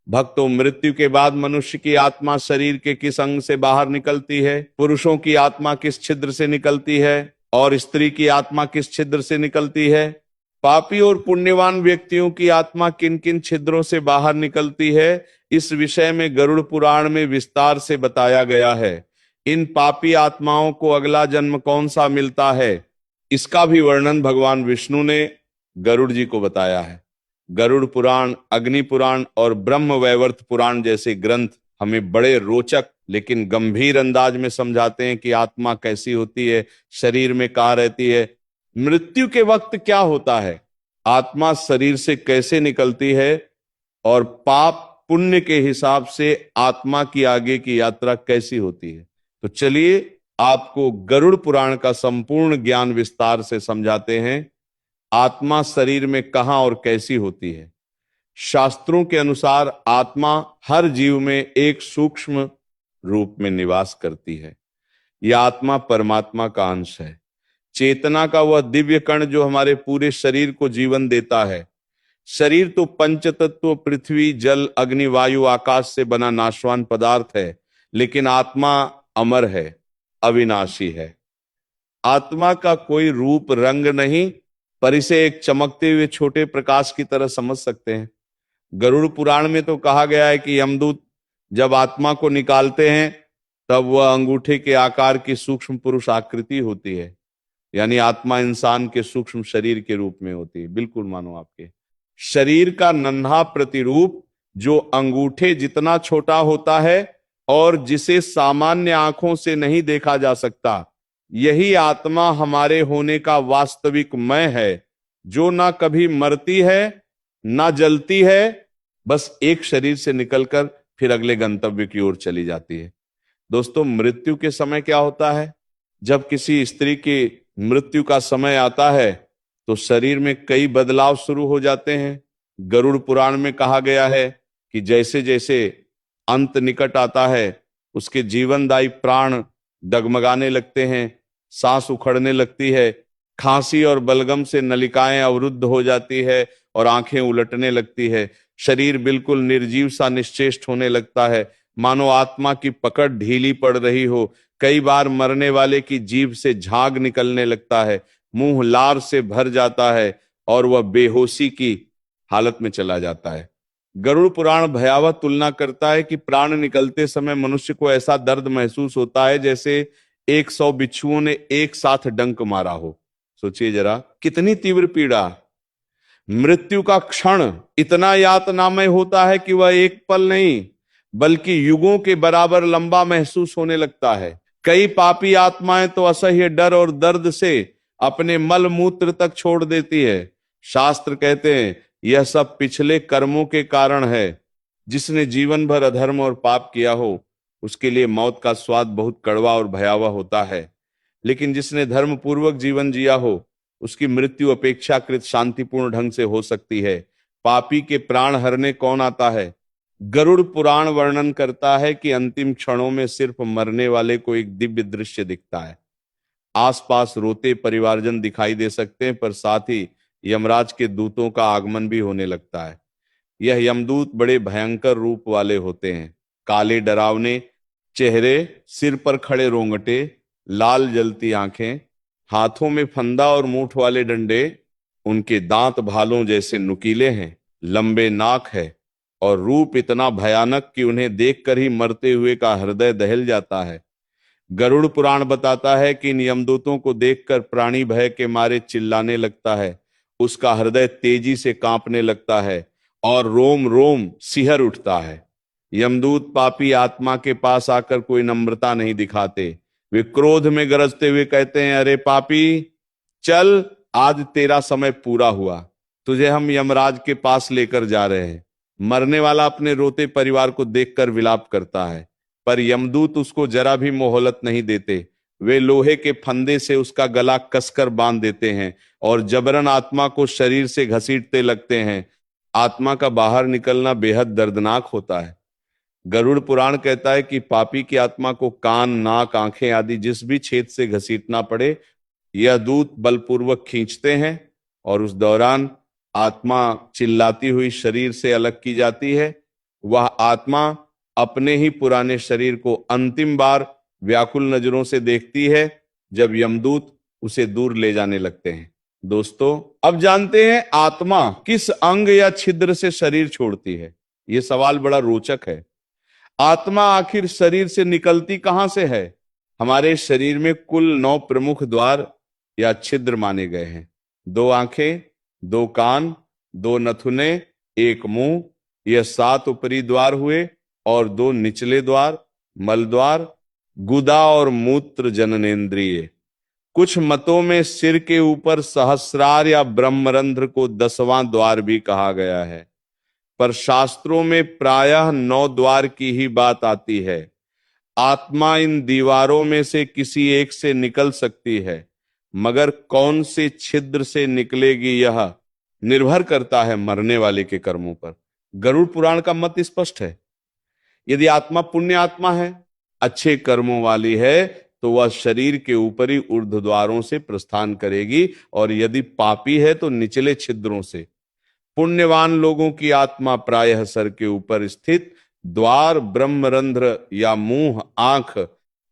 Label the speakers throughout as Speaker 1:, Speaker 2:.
Speaker 1: भक्तों, मृत्यु के बाद मनुष्य की आत्मा शरीर के किस अंग से बाहर निकलती है? पुरुषों की आत्मा किस छिद्र से निकलती है और स्त्री की आत्मा किस छिद्र से निकलती है? पापी और पुण्यवान व्यक्तियों की आत्मा किन किन छिद्रों से बाहर निकलती है, इस विषय में गरुड़ पुराण में विस्तार से बताया गया है। इन पापी आत्माओं को अगला जन्म कौन सा मिलता है, इसका भी वर्णन भगवान विष्णु ने गरुड़ जी को बताया है। गरुड़ पुराण, अग्नि पुराण और ब्रह्म वैवर्त पुराण जैसे ग्रंथ हमें बड़े रोचक लेकिन गंभीर अंदाज में समझाते हैं कि आत्मा कैसी होती है, शरीर में कहाँ रहती है, मृत्यु के वक्त क्या होता है, आत्मा शरीर से कैसे निकलती है और पाप पुण्य के हिसाब से आत्मा की आगे की यात्रा कैसी होती है। तो चलिए आपको गरुड़ पुराण का संपूर्ण ज्ञान विस्तार से समझाते हैं। आत्मा शरीर में कहां और कैसी होती है। शास्त्रों के अनुसार आत्मा हर जीव में एक सूक्ष्म रूप में निवास करती है। यह आत्मा परमात्मा का अंश है, चेतना का वह दिव्य कण जो हमारे पूरे शरीर को जीवन देता है। शरीर तो पंच तत्व पृथ्वी, जल, अग्नि, वायु, आकाश से बना नाशवान पदार्थ है, लेकिन आत्मा अमर है, अविनाशी है। आत्मा का कोई रूप रंग नहीं, पर इसे एक चमकते हुए छोटे प्रकाश की तरह समझ सकते हैं। गरुड़ पुराण में तो कहा गया है कि यमदूत जब आत्मा को निकालते हैं तब वह अंगूठे के आकार की सूक्ष्म पुरुष आकृति होती है, यानी आत्मा इंसान के सूक्ष्म शरीर के रूप में होती है। बिल्कुल मानो आपके शरीर का नन्हा प्रतिरूप जो अंगूठे जितना छोटा होता है और जिसे सामान्य आंखों से नहीं देखा जा सकता, यही आत्मा हमारे होने का वास्तविक मैं है, जो ना कभी मरती है ना जलती है, बस एक शरीर से निकलकर फिर अगले गंतव्य की ओर चली जाती है। दोस्तों, मृत्यु के समय क्या होता है? जब किसी स्त्री की मृत्यु का समय आता है तो शरीर में कई बदलाव शुरू हो जाते हैं। गरुड़ पुराण में कहा गया है कि जैसे जैसे अंत निकट आता है उसके जीवनदायी प्राण डगमगाने लगते हैं, सांस उखड़ने लगती है, खांसी और बलगम से नलिकाएं अवरुद्ध हो जाती है और आंखें उलटने लगती है। शरीर बिल्कुल निर्जीव सा निश्चेष्ट होने लगता है, मानो आत्मा की पकड़ ढीली पड़ रही हो। कई बार मरने वाले की जीभ से झाग निकलने लगता है, मुंह लार से भर जाता है और वह बेहोशी की हालत में चला जाता है। गरुड़ पुराण भयावह तुलना करता है कि प्राण निकलते समय मनुष्य को ऐसा दर्द महसूस होता है जैसे 100 बिच्छुओं ने एक साथ डंक मारा हो। सोचिए जरा, कितनी तीव्र पीड़ा। मृत्यु का क्षण इतना यातनामय होता है कि वह एक पल नहीं बल्कि युगों के बराबर लंबा महसूस होने लगता है। कई पापी आत्माएं तो असह्य डर और दर्द से अपने मल मूत्र तक छोड़ देती है। शास्त्र कहते हैं यह सब पिछले कर्मों के कारण है। जिसने जीवन भर अधर्म और पाप किया हो उसके लिए मौत का स्वाद बहुत कड़वा और भयावह होता है, लेकिन जिसने धर्म पूर्वक जीवन जिया हो उसकी मृत्यु अपेक्षाकृत शांतिपूर्ण ढंग से हो सकती है। पापी के प्राण हरने कौन आता है? गरुड़ पुराण वर्णन करता है कि अंतिम क्षणों में सिर्फ मरने वाले को एक दिव्य दृश्य दिखता है। आसपास रोते परिवारजन दिखाई दे सकते हैं, पर साथ ही यमराज के दूतों का आगमन भी होने लगता है। यह यमदूत बड़े भयंकर रूप वाले होते हैं, काले डरावने चेहरे, सिर पर खड़े रोंगटे, लाल जलती आंखें, हाथों में फंदा और मूठ वाले डंडे। उनके दांत भालों जैसे नुकीले हैं, लंबे नाक है और रूप इतना भयानक कि उन्हें देखकर ही मरते हुए का हृदय दहल जाता है। गरुड़ पुराण बताता है कि इन यमदूतों को देखकर प्राणी भय के मारे चिल्लाने लगता है, उसका हृदय तेजी से कांपने लगता है और रोम रोम सिहर उठता है। यमदूत पापी आत्मा के पास आकर कोई नम्रता नहीं दिखाते। वे क्रोध में गरजते हुए कहते हैं, अरे पापी, चल, आज तेरा समय पूरा हुआ, तुझे हम यमराज के पास लेकर जा रहे हैं। मरने वाला अपने रोते परिवार को देखकर विलाप करता है, पर यमदूत उसको जरा भी मोहलत नहीं देते। वे लोहे के फंदे से उसका गला कसकर बांध देते हैं और जबरन आत्मा को शरीर से घसीटते लगते हैं। आत्मा का बाहर निकलना बेहद दर्दनाक होता है। गरुड़ पुराण कहता है कि पापी की आत्मा को कान, नाक, आंखें आदि जिस भी छेद से घसीटना पड़े, यह दूत बलपूर्वक खींचते हैं और उस दौरान आत्मा चिल्लाती हुई शरीर से अलग की जाती है। वह आत्मा अपने ही पुराने शरीर को अंतिम बार व्याकुल नजरों से देखती है जब यमदूत उसे दूर ले जाने लगते हैं। दोस्तों, अब जानते हैं आत्मा किस अंग या छिद्र से शरीर छोड़ती है। यह सवाल बड़ा रोचक है। आत्मा आखिर शरीर से निकलती कहां से है? हमारे शरीर में कुल 9 प्रमुख द्वार या छिद्र माने गए हैं। 2 आंखें, 2 कान, 2 नथुने, 1 मुंह, यह 7 ऊपरी द्वार हुए और 2 निचले द्वार, मल द्वार, गुदा और मूत्र जननेंद्रिय। कुछ मतों में सिर के ऊपर सहस्रार या ब्रह्मरंध्र को 10वां द्वार भी कहा गया है, पर शास्त्रों में प्रायः 9 द्वार की ही बात आती है। आत्मा इन दीवारों में से किसी एक से निकल सकती है, मगर कौन से छिद्र से निकलेगी यह निर्भर करता है मरने वाले के कर्मों पर। गरुड़ पुराण का मत स्पष्ट है। यदि आत्मा पुण्य आत्मा है, अच्छे कर्मों वाली है, तो वह शरीर के ऊपरी ऊर्ध्व द्वारों से प्रस्थान करेगी, और यदि पापी है तो निचले छिद्रों से। पुण्यवान लोगों की आत्मा प्रायः सर के ऊपर स्थित द्वार, ब्रह्मरंध्र या मुंह, आंख,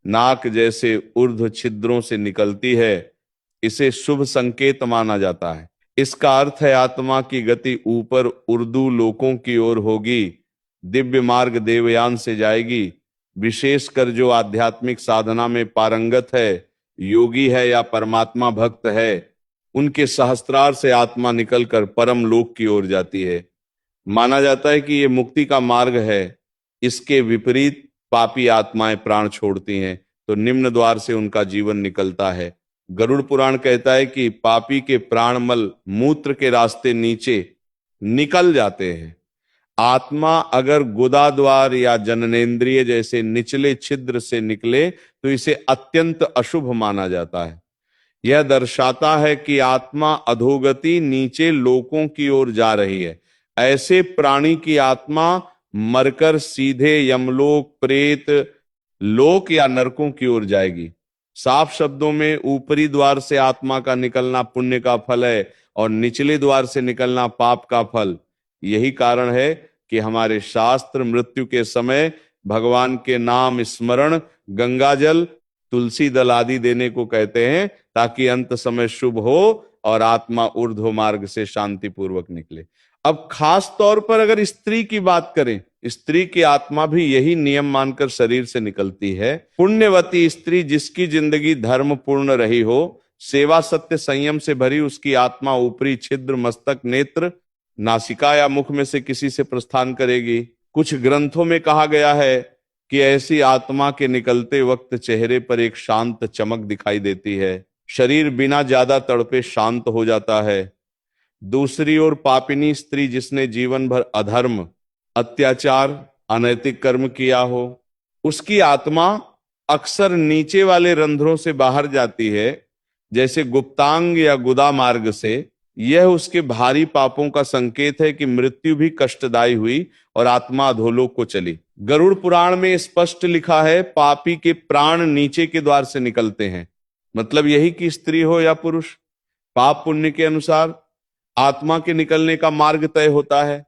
Speaker 1: नाक जैसे ऊर्ध्व छिद्रों से निकलती है। इसे शुभ संकेत माना जाता है। इसका अर्थ है आत्मा की गति ऊपर उर्दू लोकों की ओर होगी, दिव्य मार्ग देवयान से जाएगी। विशेषकर जो आध्यात्मिक साधना में पारंगत है, योगी है या परमात्मा भक्त है, उनके सहस्त्रार से आत्मा निकलकर परम लोक की ओर जाती है। माना जाता है कि यह मुक्ति का मार्ग है। इसके विपरीत पापी आत्माएं प्राण छोड़ती हैं तो निम्न द्वार से उनका जीवन निकलता है। गरुड़ पुराण कहता है कि पापी के प्राणमल मूत्र के रास्ते नीचे निकल जाते हैं। आत्मा अगर गुदा द्वार या जननेंद्रिय जैसे निचले छिद्र से निकले तो इसे अत्यंत अशुभ माना जाता है। यह दर्शाता है कि आत्मा अधोगति, नीचे लोकों की ओर जा रही है। ऐसे प्राणी की आत्मा मरकर सीधे यमलोक, प्रेत लोक या नरकों की ओर जाएगी। साफ शब्दों में ऊपरी द्वार से आत्मा का निकलना पुण्य का फल है और निचले द्वार से निकलना पाप का फल। यही कारण है कि हमारे शास्त्र मृत्यु के समय भगवान के नाम स्मरण, गंगाजल, तुलसी दल आदि देने को कहते हैं, ताकि अंत समय शुभ हो और आत्मा ऊर्ध्व मार्ग से शांति पूर्वक निकले। अब खास तौर पर अगर स्त्री की बात करें, स्त्री की आत्मा भी यही नियम मानकर शरीर से निकलती है। पुण्यवती स्त्री जिसकी जिंदगी धर्म पूर्ण रही हो, सेवा, सत्य, संयम से भरी, उसकी आत्मा ऊपरी छिद्र, मस्तक, नेत्र, नासिका या मुख में से किसी से प्रस्थान करेगी। कुछ ग्रंथों में कहा गया है कि ऐसी आत्मा के निकलते वक्त चेहरे पर एक शांत चमक दिखाई देती है, शरीर बिना ज्यादा तड़पे शांत हो जाता है। दूसरी ओर पापिनी स्त्री जिसने जीवन भर अधर्म, अत्याचार, अनैतिक कर्म किया हो, उसकी आत्मा अक्सर नीचे वाले रंध्रों से बाहर जाती है, जैसे गुप्तांग या गुदा मार्ग से। यह उसके भारी पापों का संकेत है कि मृत्यु भी कष्टदायी हुई और आत्मा अधोलोक को चली। गरुड़ पुराण में स्पष्ट लिखा है, पापी के प्राण नीचे के द्वार से निकलते हैं। मतलब यही कि स्त्री हो या पुरुष, पाप पुण्य के अनुसार आत्मा के निकलने का मार्ग तय होता है।